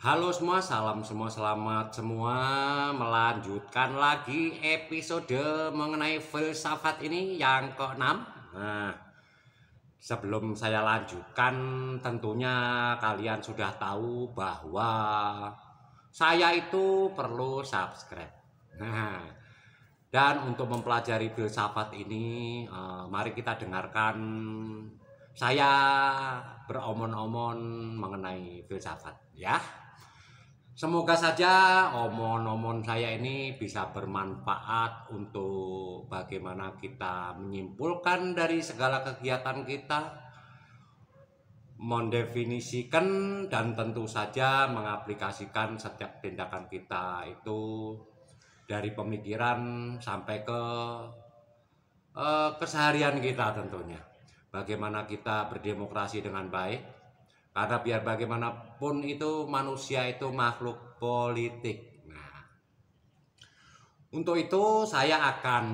Halo semua, salam semua, selamat semua melanjutkan lagi episode mengenai filsafat ini yang ke-6. Nah, sebelum saya lanjutkan, tentunya kalian sudah tahu bahwa saya itu perlu subscribe. Nah, dan untuk mempelajari filsafat ini, mari kita dengarkan saya beromon-omon mengenai filsafat, ya. Semoga saja omon-omon saya ini bisa bermanfaat untuk bagaimana kita menyimpulkan dari segala kegiatan kita, mendefinisikan dan tentu saja mengaplikasikan setiap tindakan kita itu dari pemikiran sampai ke keseharian kita tentunya. Bagaimana kita berdemokrasi dengan baik, karena biar bagaimanapun itu manusia itu makhluk politik. Nah, untuk itu saya akan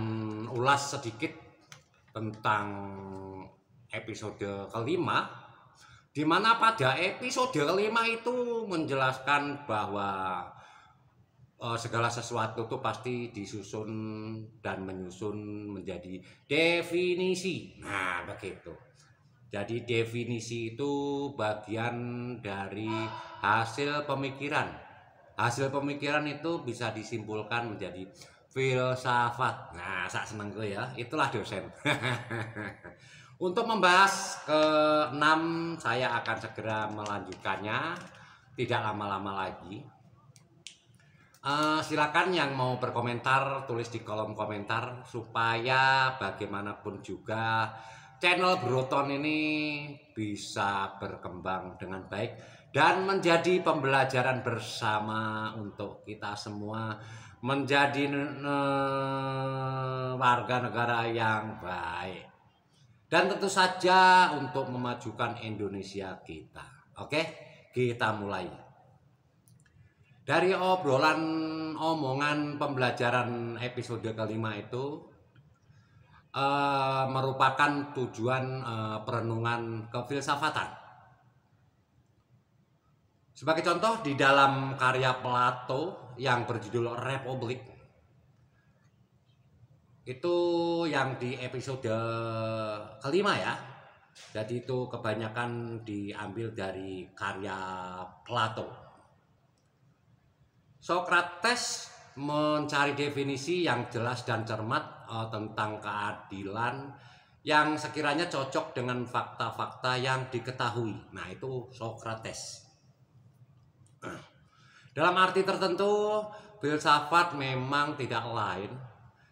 ulas sedikit tentang episode kelima, di mana pada episode kelima itu menjelaskan bahwa segala sesuatu itu pasti disusun dan menyusun menjadi definisi. Nah, begitu. Jadi definisi itu bagian dari hasil pemikiran. Hasil pemikiran itu bisa disimpulkan menjadi filsafat. Nah, saya seneng tuh ya. Itulah dosen. Untuk membahas ke-6, saya akan segera melanjutkannya. Tidak lama-lama lagi. Silakan yang mau berkomentar tulis di kolom komentar supaya bagaimanapun juga channel Broton ini bisa berkembang dengan baik dan menjadi pembelajaran bersama untuk kita semua menjadi warga negara yang baik dan tentu saja untuk memajukan Indonesia kita. Oke, kita mulai. Dari obrolan omongan pembelajaran episode kelima itu merupakan tujuan perenungan kefilsafatan. Sebagai contoh di dalam karya Plato yang berjudul Republik, itu yang di episode kelima ya. Jadi itu kebanyakan diambil dari karya Plato. Socrates mencari definisi yang jelas dan cermat tentang keadilan yang sekiranya cocok dengan fakta-fakta yang diketahui. Nah, itu Socrates. Dalam arti tertentu, filsafat memang tidak lain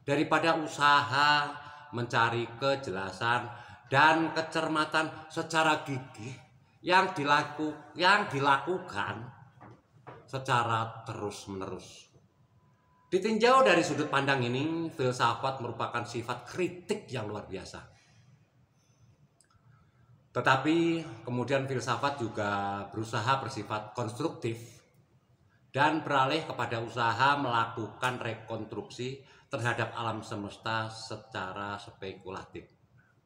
daripada usaha mencari kejelasan dan kecermatan secara gigih yang dilakukan secara terus-menerus. Ditinjau dari sudut pandang ini, filsafat merupakan sifat kritik yang luar biasa. Tetapi kemudian filsafat juga berusaha bersifat konstruktif dan beralih kepada usaha melakukan rekonstruksi terhadap alam semesta secara spekulatif.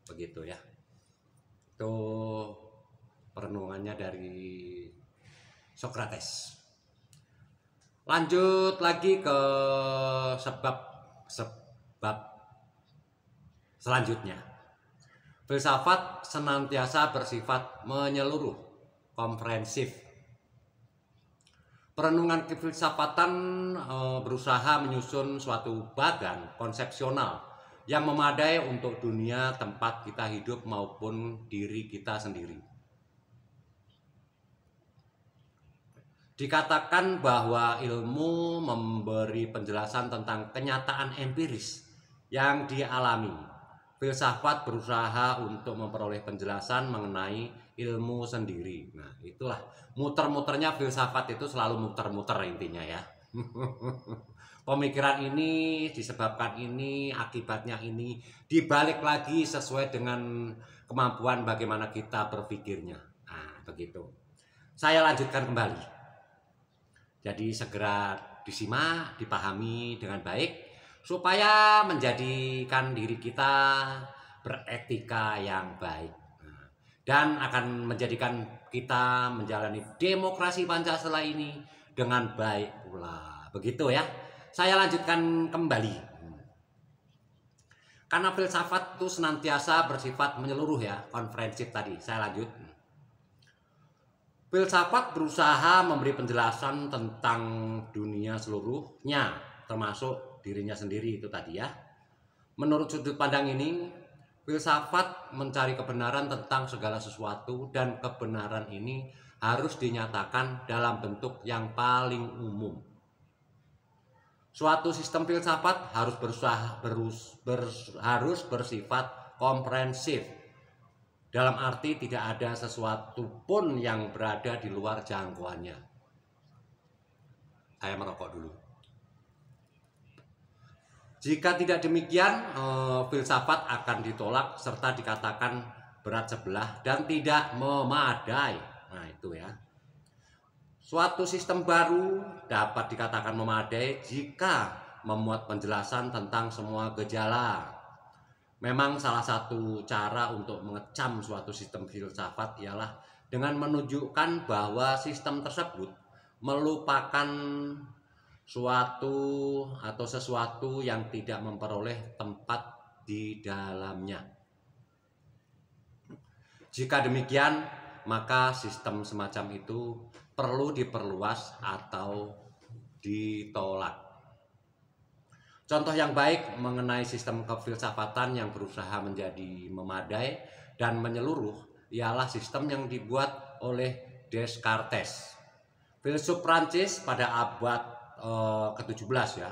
Begitu ya. Itu perenungannya dari Socrates. Lanjut lagi ke sebab selanjutnya. Filsafat senantiasa bersifat menyeluruh, komprehensif. Perenungan kefilsafatan berusaha menyusun suatu bagan konsepsional yang memadai untuk dunia tempat kita hidup maupun diri kita sendiri. Dikatakan bahwa ilmu memberi penjelasan tentang kenyataan empiris yang dialami. Filsafat berusaha untuk memperoleh penjelasan mengenai ilmu sendiri. Nah, itulah muter-muternya filsafat itu selalu muter-muter intinya ya. Pemikiran ini disebabkan ini, akibatnya ini, dibalik lagi sesuai dengan kemampuan bagaimana kita berpikirnya. Nah, begitu. Saya lanjutkan kembali. Jadi segera disimak, dipahami dengan baik supaya menjadikan diri kita beretika yang baik. dan akan menjadikan kita menjalani demokrasi Pancasila ini dengan baik pula. Begitu ya. Saya lanjutkan kembali. Karena filsafat itu senantiasa bersifat menyeluruh ya, konferensi tadi. Saya lanjut. Filsafat berusaha memberi penjelasan tentang dunia seluruhnya, termasuk dirinya sendiri itu tadi ya. Menurut sudut pandang ini, filsafat mencari kebenaran tentang segala sesuatu dan kebenaran ini harus dinyatakan dalam bentuk yang paling umum. Suatu sistem filsafat harus bersifat komprehensif. Dalam arti tidak ada sesuatu pun yang berada di luar jangkauannya. Saya merokok dulu. Jika tidak demikian, filsafat akan ditolak serta dikatakan berat sebelah dan tidak memadai. Nah itu ya. Suatu sistem baru dapat dikatakan memadai jika memuat penjelasan tentang semua gejala. Memang salah satu cara untuk mengecam suatu sistem filsafat ialah dengan menunjukkan bahwa sistem tersebut melupakan suatu atau sesuatu yang tidak memperoleh tempat di dalamnya. Jika demikian, maka sistem semacam itu perlu diperluas atau ditolak. Contoh yang baik mengenai sistem kefilsafatan yang berusaha menjadi memadai dan menyeluruh ialah sistem yang dibuat oleh Descartes, filsuf Prancis pada abad ke-17 ya.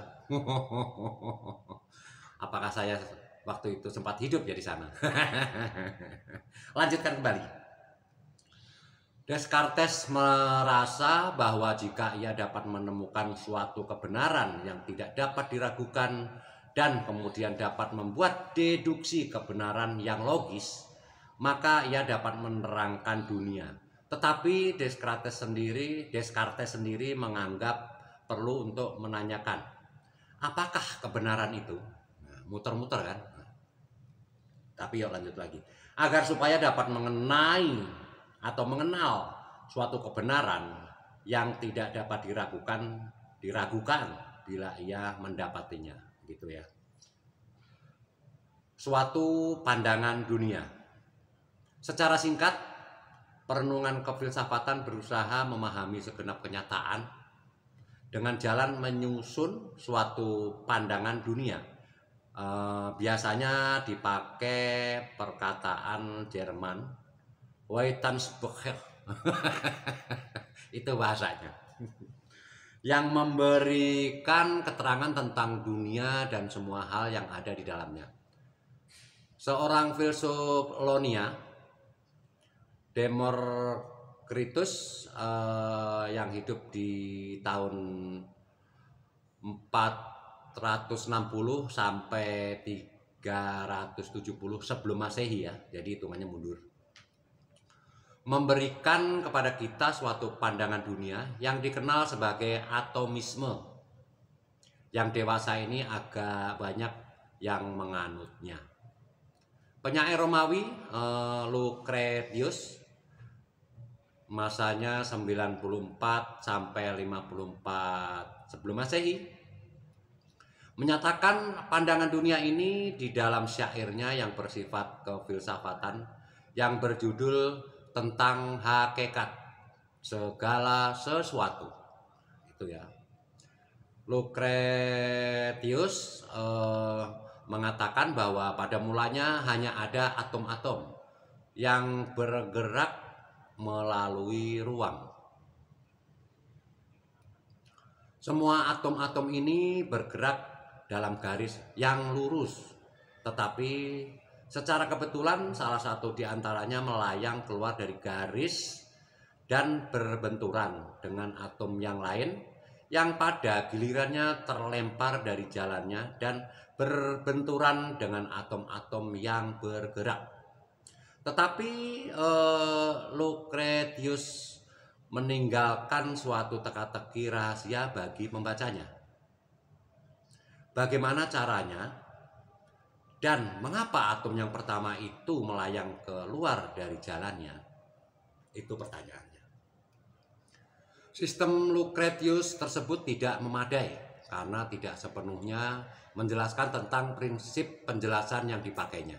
Apakah saya waktu itu sempat hidup ya di sana? Lanjutkan kembali. Descartes merasa bahwa jika ia dapat menemukan suatu kebenaran yang tidak dapat diragukan dan kemudian dapat membuat deduksi kebenaran yang logis, maka ia dapat menerangkan dunia. Tetapi Descartes sendiri menganggap perlu untuk menanyakan, apakah kebenaran itu? Muter-muter kan? Tapi yuk lanjut lagi. Agar supaya dapat mengenal suatu kebenaran yang tidak dapat diragukan bila ia mendapatinya, gitu ya. Suatu pandangan dunia. Secara singkat, perenungan kefilsafatan berusaha memahami segenap kenyataan dengan jalan menyusun suatu pandangan dunia. Biasanya dipakai perkataan Jerman Weitansbecher itu bahasanya, yang memberikan keterangan tentang dunia dan semua hal yang ada di dalamnya. Seorang filsuf Lonia, Democritus, yang hidup di tahun 460 sampai 370 sebelum Masehi ya, jadi hitungannya mundur, memberikan kepada kita suatu pandangan dunia yang dikenal sebagai atomisme. Yang dewasa ini agak banyak yang menganutnya. Penyair Romawi Lucretius, masanya 94 sampai 54 sebelum Masehi, menyatakan pandangan dunia ini di dalam syairnya yang bersifat kefilsafatan yang berjudul tentang hakikat segala sesuatu, itu ya. Lucretius mengatakan bahwa pada mulanya hanya ada atom-atom yang bergerak melalui ruang. Semua atom-atom ini bergerak dalam garis yang lurus, tetapi secara kebetulan salah satu di antaranya melayang keluar dari garis dan berbenturan dengan atom yang lain yang pada gilirannya terlempar dari jalannya dan berbenturan dengan atom-atom yang bergerak. Tetapi Lucretius meninggalkan suatu teka-teki rahasia bagi pembacanya. Bagaimana caranya? Dan mengapa atom yang pertama itu melayang keluar dari jalannya? Itu pertanyaannya. Sistem Lucretius tersebut tidak memadai karena tidak sepenuhnya menjelaskan tentang prinsip penjelasan yang dipakainya.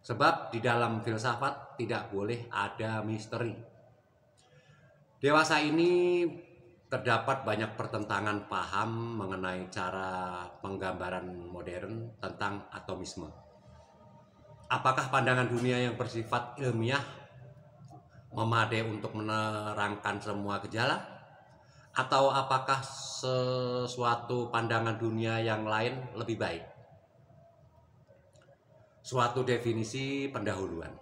Sebab di dalam filsafat tidak boleh ada misteri. Dewasa ini terdapat banyak pertentangan paham mengenai cara penggambaran modern tentang atomisme. Apakah pandangan dunia yang bersifat ilmiah memadai untuk menerangkan semua gejala? Atau apakah sesuatu pandangan dunia yang lain lebih baik? Suatu definisi pendahuluan.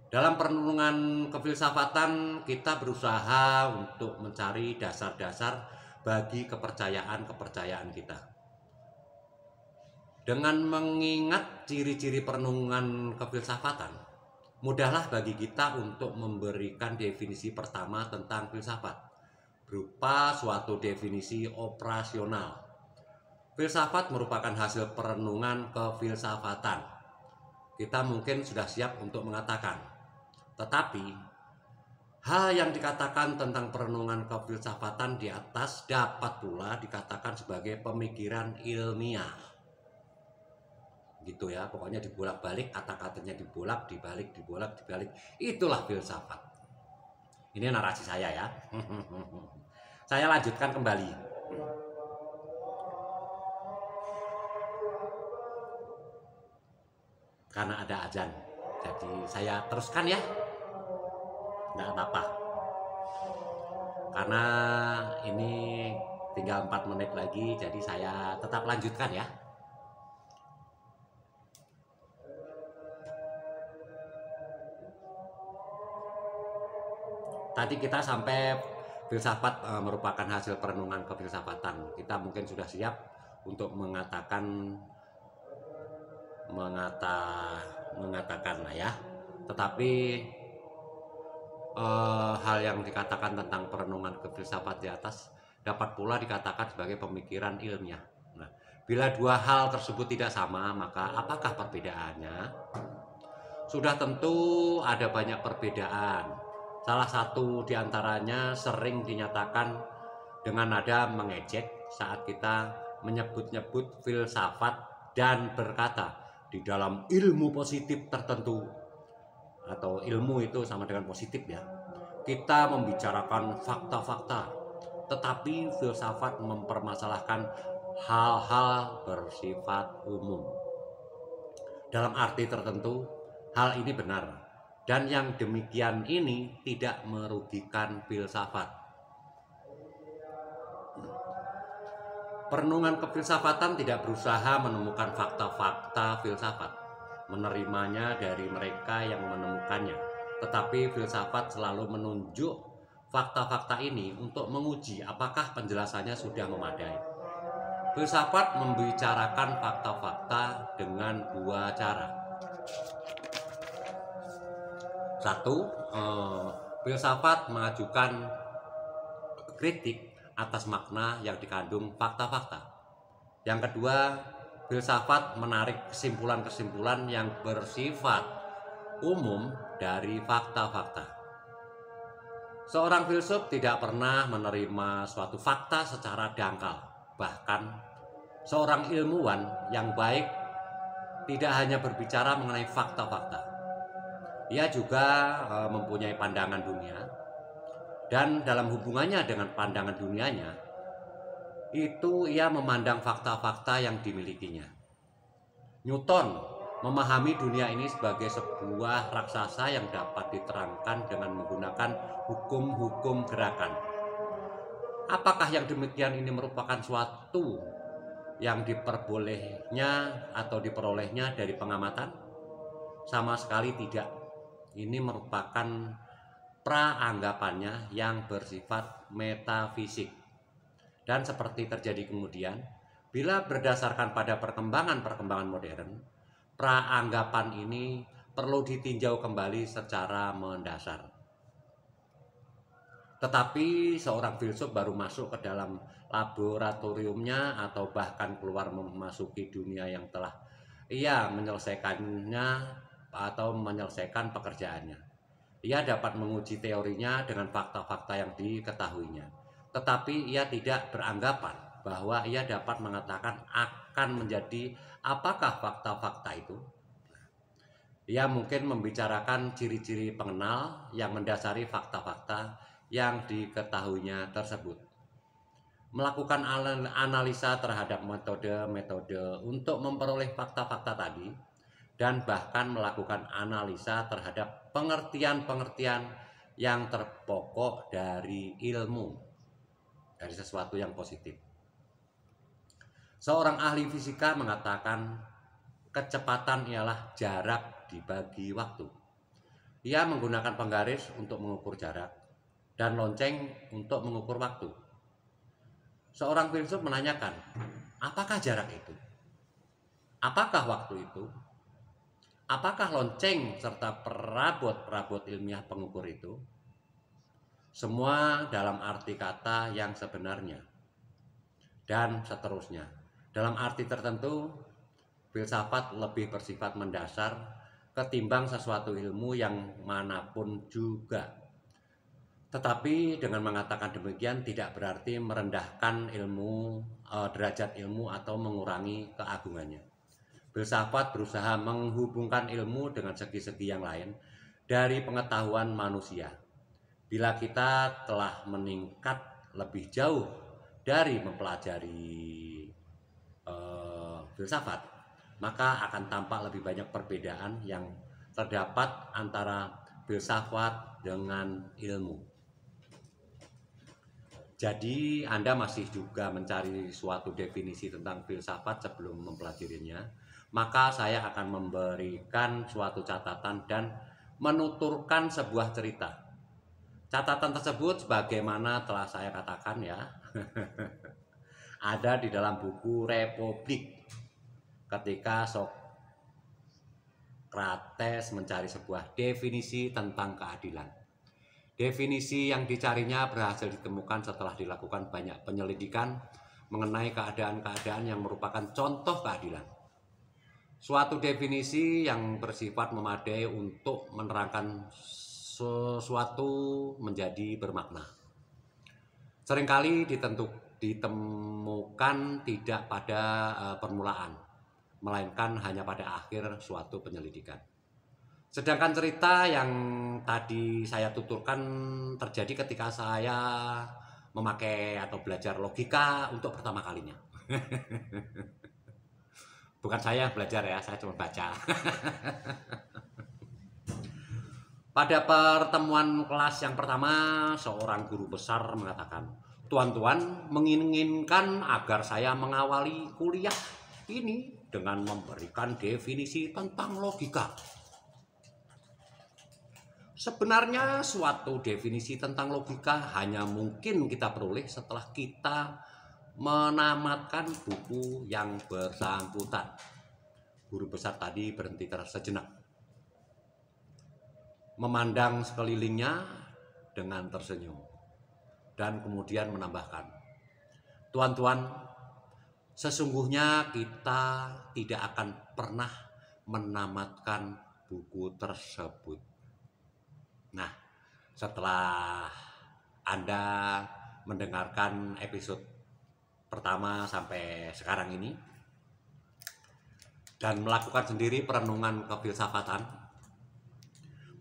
Dalam perenungan kefilsafatan, kita berusaha untuk mencari dasar-dasar bagi kepercayaan-kepercayaan kita. Dengan mengingat ciri-ciri perenungan kefilsafatan, mudahlah bagi kita untuk memberikan definisi pertama tentang filsafat, berupa suatu definisi operasional. Filsafat merupakan hasil perenungan kefilsafatan. Kita mungkin sudah siap untuk mengatakan. Tetapi, hal yang dikatakan tentang perenungan kefilsafatan di atas dapat pula dikatakan sebagai pemikiran ilmiah. Gitu ya, pokoknya dibolak-balik, kata-katanya dibalik. Itulah filsafat. Ini narasi saya ya. Saya lanjutkan kembali. Karena ada azan, jadi saya teruskan ya. Nggak apa-apa, karena ini tinggal 4 menit lagi, jadi saya tetap lanjutkan ya. Tadi kita sampai filsafat merupakan hasil perenungan kefilsafatan. Kita mungkin sudah siap untuk mengatakan lah ya. Tetapi hal yang dikatakan tentang perenungan kefilsafat di atas dapat pula dikatakan sebagai pemikiran ilmiah. Nah, bila dua hal tersebut tidak sama, maka apakah perbedaannya? Sudah tentu ada banyak perbedaan. Salah satu diantaranya sering dinyatakan dengan nada mengejek saat kita menyebut-nyebut filsafat dan berkata di dalam ilmu positif tertentu, atau ilmu itu sama dengan positif ya, kita membicarakan fakta-fakta, tetapi filsafat mempermasalahkan hal-hal bersifat umum. Dalam arti tertentu, hal ini benar, dan yang demikian ini tidak merugikan filsafat. Perenungan kefilsafatan tidak berusaha menemukan fakta-fakta filsafat, menerimanya dari mereka yang menemukannya. Tetapi filsafat selalu menunjuk fakta-fakta ini untuk menguji apakah penjelasannya sudah memadai. Filsafat membicarakan fakta-fakta dengan dua cara. Satu, filsafat mengajukan kritik atas makna yang dikandung fakta-fakta. Yang kedua, filsafat menarik kesimpulan-kesimpulan yang bersifat umum dari fakta-fakta. Seorang filsuf tidak pernah menerima suatu fakta secara dangkal. Bahkan, seorang ilmuwan yang baik tidak hanya berbicara mengenai fakta-fakta. Ia juga mempunyai pandangan dunia. Dan dalam hubungannya dengan pandangan dunianya, itu ia memandang fakta-fakta yang dimilikinya. Newton memahami dunia ini sebagai sebuah raksasa yang dapat diterangkan dengan menggunakan hukum-hukum gerakan. Apakah yang demikian ini merupakan suatu yang diperbolehnya atau diperolehnya dari pengamatan? Sama sekali tidak. Ini merupakan praanggapannya yang bersifat metafisik. Dan seperti terjadi kemudian, bila berdasarkan pada perkembangan modern, praanggapan ini perlu ditinjau kembali secara mendasar. Tetapi seorang filsuf baru masuk ke dalam laboratoriumnya atau bahkan keluar memasuki dunia yang telah ia menyelesaikannya atau menyelesaikan pekerjaannya. Ia dapat menguji teorinya dengan fakta-fakta yang diketahuinya. Tetapi ia tidak beranggapan bahwa ia dapat mengatakan akan menjadi apakah fakta-fakta itu. Ia mungkin membicarakan ciri-ciri pengenal yang mendasari fakta-fakta yang diketahuinya tersebut. Melakukan analisa terhadap metode-metode untuk memperoleh fakta-fakta tadi, dan bahkan melakukan analisa terhadap pengertian-pengertian yang terpokok dari ilmu, dari sesuatu yang positif. Seorang ahli fisika mengatakan kecepatan ialah jarak dibagi waktu. Ia menggunakan penggaris untuk mengukur jarak dan lonceng untuk mengukur waktu. Seorang filsuf menanyakan, apakah jarak itu? Apakah waktu itu? Apakah lonceng serta perabot-perabot ilmiah pengukur itu? Semua dalam arti kata yang sebenarnya. Dan seterusnya. Dalam arti tertentu, filsafat lebih bersifat mendasar ketimbang sesuatu ilmu yang manapun juga. Tetapi dengan mengatakan demikian tidak berarti merendahkan derajat ilmu atau mengurangi keagungannya. Filsafat berusaha menghubungkan ilmu dengan segi-segi yang lain dari pengetahuan manusia. Bila kita telah meningkat lebih jauh dari mempelajari filsafat, maka akan tampak lebih banyak perbedaan yang terdapat antara filsafat dengan ilmu. Jadi Anda masih juga mencari suatu definisi tentang filsafat sebelum mempelajarinya, maka saya akan memberikan suatu catatan dan menuturkan sebuah cerita. Catatan tersebut sebagaimana telah saya katakan ya, ada di dalam buku Republik ketika Sokrates mencari sebuah definisi tentang keadilan. Definisi yang dicarinya berhasil ditemukan setelah dilakukan banyak penyelidikan mengenai keadaan-keadaan yang merupakan contoh keadilan. Suatu definisi yang bersifat memadai untuk menerangkan sesuatu menjadi bermakna. Seringkali ditemukan tidak pada permulaan, melainkan hanya pada akhir suatu penyelidikan. Sedangkan cerita yang tadi saya tuturkan terjadi ketika saya memakai atau belajar logika untuk pertama kalinya. Bukan saya belajar ya, saya cuma baca. Pada pertemuan kelas yang pertama, seorang guru besar mengatakan, "Tuan-tuan menginginkan agar saya mengawali kuliah ini dengan memberikan definisi tentang logika." Sebenarnya suatu definisi tentang logika hanya mungkin kita peroleh setelah kita menamatkan buku yang bersangkutan. Guru besar tadi berhenti sejenak, memandang sekelilingnya dengan tersenyum, dan kemudian menambahkan, "Tuan-tuan, sesungguhnya kita tidak akan pernah menamatkan buku tersebut." Nah, setelah Anda mendengarkan episode pertama sampai sekarang ini dan melakukan sendiri perenungan kefilsafatan,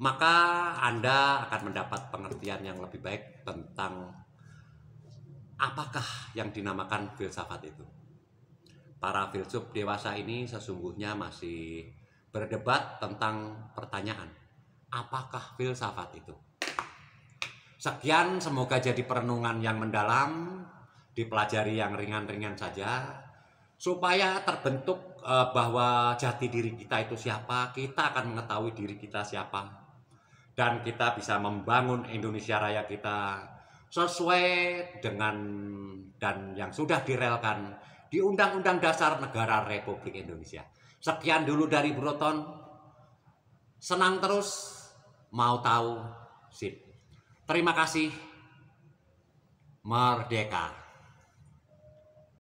maka Anda akan mendapat pengertian yang lebih baik tentang apakah yang dinamakan filsafat itu. Para filsuf dewasa ini sesungguhnya masih berdebat tentang pertanyaan, apakah filsafat itu? Sekian, semoga jadi perenungan yang mendalam, dipelajari yang ringan-ringan saja, supaya terbentuk bahwa jati diri kita itu siapa, kita akan mengetahui diri kita siapa, dan kita bisa membangun Indonesia Raya kita sesuai dengan dan yang sudah direlkan di Undang-Undang Dasar Negara Republik Indonesia. Sekian dulu dari Broton. Senang terus, mau tahu, sip. Terima kasih. merdeka.